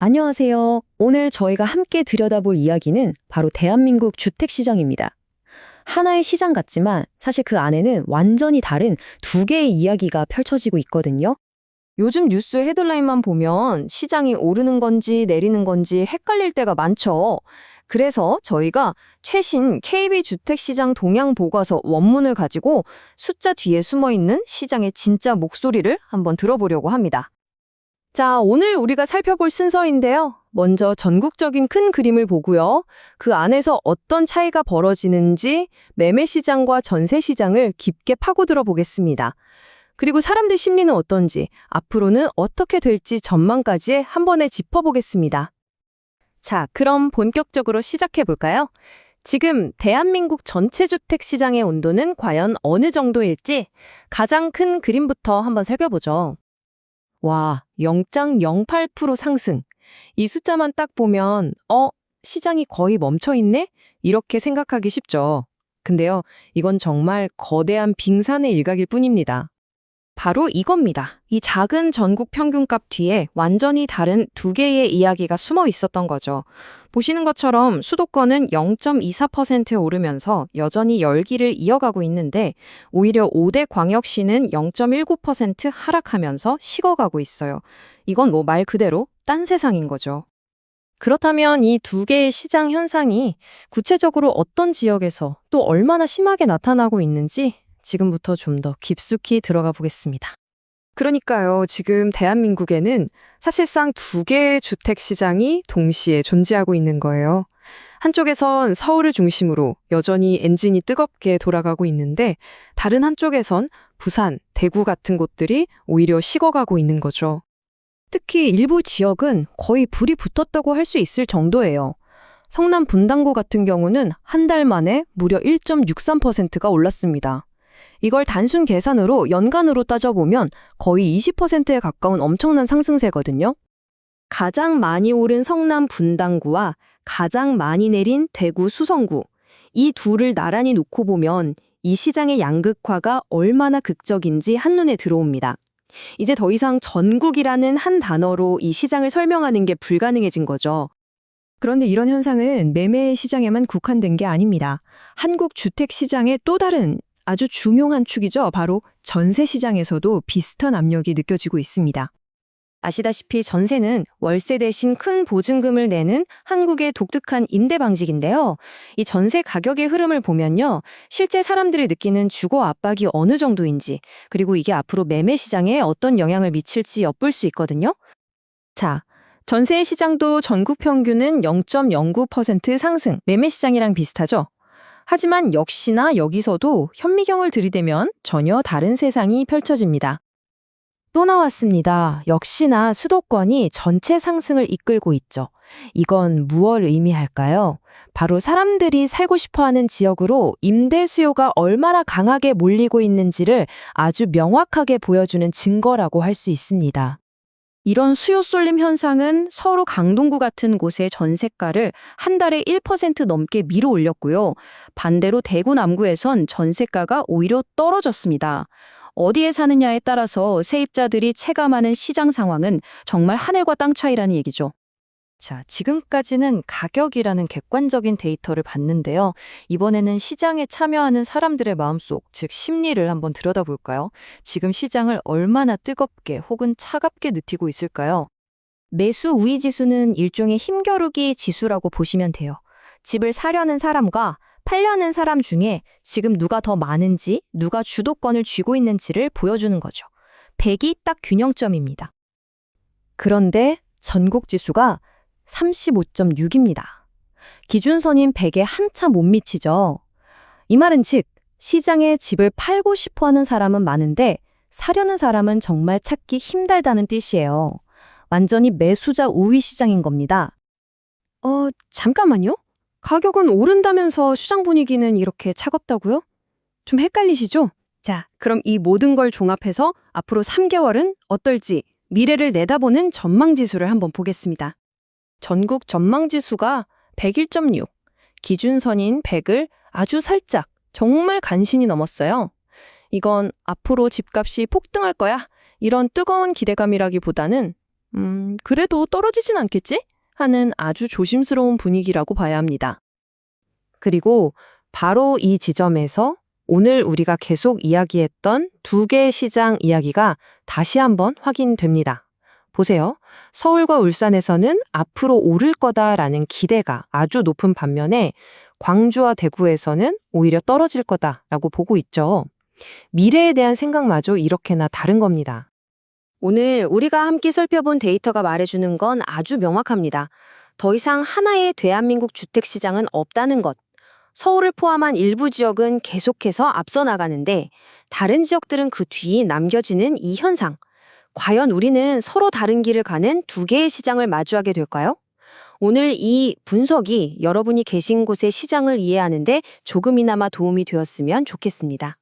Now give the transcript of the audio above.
안녕하세요. 오늘 저희가 함께 들여다볼 이야기는 바로 대한민국 주택시장입니다. 하나의 시장 같지만 사실 그 안에는 완전히 다른 두 개의 이야기가 펼쳐지고 있거든요. 요즘 뉴스 헤드라인만 보면 시장이 오르는 건지 내리는 건지 헷갈릴 때가 많죠. 그래서 저희가 최신 KB 주택시장 동향 보고서 원문을 가지고 숫자 뒤에 숨어 있는 시장의 진짜 목소리를 한번 들어보려고 합니다. 자, 오늘 우리가 살펴볼 순서인데요. 먼저 전국적인 큰 그림을 보고요. 그 안에서 어떤 차이가 벌어지는지 매매 시장과 전세 시장을 깊게 파고들어 보겠습니다. 그리고 사람들 심리는 어떤지, 앞으로는 어떻게 될지 전망까지 한 번에 짚어보겠습니다. 자, 그럼 본격적으로 시작해 볼까요? 지금 대한민국 전체 주택 시장의 온도는 과연 어느 정도일지 가장 큰 그림부터 한번 살펴보죠. 와, 0.08% 상승. 이 숫자만 딱 보면 시장이 거의 멈춰 있네? 이렇게 생각하기 쉽죠. 근데요, 이건 정말 거대한 빙산의 일각일 뿐입니다. 바로 이겁니다. 이 작은 전국 평균값 뒤에 완전히 다른 두 개의 이야기가 숨어 있었던 거죠. 보시는 것처럼 수도권은 0.24%에 오르면서 여전히 열기를 이어가고 있는데 오히려 5대 광역시는 0.19% 하락하면서 식어가고 있어요. 이건 뭐 말 그대로 딴 세상인 거죠. 그렇다면 이 두 개의 시장 현상이 구체적으로 어떤 지역에서 또 얼마나 심하게 나타나고 있는지 지금부터 좀 더 깊숙이 들어가 보겠습니다. 그러니까요, 지금 대한민국에는 사실상 두 개의 주택 시장이 동시에 존재하고 있는 거예요. 한쪽에선 서울을 중심으로 여전히 엔진이 뜨겁게 돌아가고 있는데 다른 한쪽에선 부산, 대구 같은 곳들이 오히려 식어가고 있는 거죠. 특히 일부 지역은 거의 불이 붙었다고 할 수 있을 정도예요. 성남 분당구 같은 경우는 한 달 만에 무려 1.63%가 올랐습니다. 이걸 단순 계산으로 연간으로 따져보면 거의 20%에 가까운 엄청난 상승세거든요. 가장 많이 오른 성남 분당구와 가장 많이 내린 대구 수성구, 이 둘을 나란히 놓고 보면 이 시장의 양극화가 얼마나 극적인지 한눈에 들어옵니다. 이제 더 이상 전국이라는 한 단어로 이 시장을 설명하는 게 불가능해진 거죠. 그런데 이런 현상은 매매 시장에만 국한된 게 아닙니다. 한국 주택 시장의 또 다른 아주 중요한 축이죠. 바로 전세 시장에서도 비슷한 압력이 느껴지고 있습니다. 아시다시피 전세는 월세 대신 큰 보증금을 내는 한국의 독특한 임대 방식인데요. 이 전세 가격의 흐름을 보면요, 실제 사람들이 느끼는 주거 압박이 어느 정도인지, 그리고 이게 앞으로 매매 시장에 어떤 영향을 미칠지 엿볼 수 있거든요. 자, 전세 시장도 전국 평균은 0.09% 상승, 매매 시장이랑 비슷하죠. 하지만 역시나 여기서도 현미경을 들이대면 전혀 다른 세상이 펼쳐집니다. 또 나왔습니다. 역시나 수도권이 전체 상승을 이끌고 있죠. 이건 무엇을 의미할까요? 바로 사람들이 살고 싶어하는 지역으로 임대 수요가 얼마나 강하게 몰리고 있는지를 아주 명확하게 보여주는 증거라고 할 수 있습니다. 이런 수요 쏠림 현상은 서울 강동구 같은 곳의 전세가를 한 달에 1% 넘게 밀어 올렸고요. 반대로 대구 남구에선 전세가가 오히려 떨어졌습니다. 어디에 사느냐에 따라서 세입자들이 체감하는 시장 상황은 정말 하늘과 땅 차이라는 얘기죠. 자, 지금까지는 가격이라는 객관적인 데이터를 봤는데요. 이번에는 시장에 참여하는 사람들의 마음속, 즉 심리를 한번 들여다볼까요? 지금 시장을 얼마나 뜨겁게 혹은 차갑게 느끼고 있을까요? 매수 우위 지수는 일종의 힘겨루기 지수라고 보시면 돼요. 집을 사려는 사람과 팔려는 사람 중에 지금 누가 더 많은지, 누가 주도권을 쥐고 있는지를 보여주는 거죠. 100이 딱 균형점입니다. 그런데 전국 지수가 35.6입니다. 기준선인 100에 한참 못 미치죠. 이 말은 즉, 시장에 집을 팔고 싶어 하는 사람은 많은데 사려는 사람은 정말 찾기 힘들다는 뜻이에요. 완전히 매수자 우위 시장인 겁니다. 잠깐만요. 가격은 오른다면서 시장 분위기는 이렇게 차갑다고요? 좀 헷갈리시죠? 자, 그럼 이 모든 걸 종합해서 앞으로 3개월은 어떨지 미래를 내다보는 전망지수를 한번 보겠습니다. 전국 전망지수가 101.6, 기준선인 100을 아주 살짝, 정말 간신히 넘었어요. 이건 앞으로 집값이 폭등할 거야, 이런 뜨거운 기대감이라기보다는 그래도 떨어지진 않겠지? 하는 아주 조심스러운 분위기라고 봐야 합니다. 그리고 바로 이 지점에서 오늘 우리가 계속 이야기했던 두 개의 시장 이야기가 다시 한번 확인됩니다. 보세요. 서울과 울산에서는 앞으로 오를 거다라는 기대가 아주 높은 반면에 광주와 대구에서는 오히려 떨어질 거다라고 보고 있죠. 미래에 대한 생각마저 이렇게나 다른 겁니다. 오늘 우리가 함께 살펴본 데이터가 말해주는 건 아주 명확합니다. 더 이상 하나의 대한민국 주택시장은 없다는 것. 서울을 포함한 일부 지역은 계속해서 앞서 나가는데 다른 지역들은 그 뒤에 남겨지는 이 현상. 과연 우리는 서로 다른 길을 가는 두 개의 시장을 마주하게 될까요? 오늘 이 분석이 여러분이 계신 곳의 시장을 이해하는데 조금이나마 도움이 되었으면 좋겠습니다.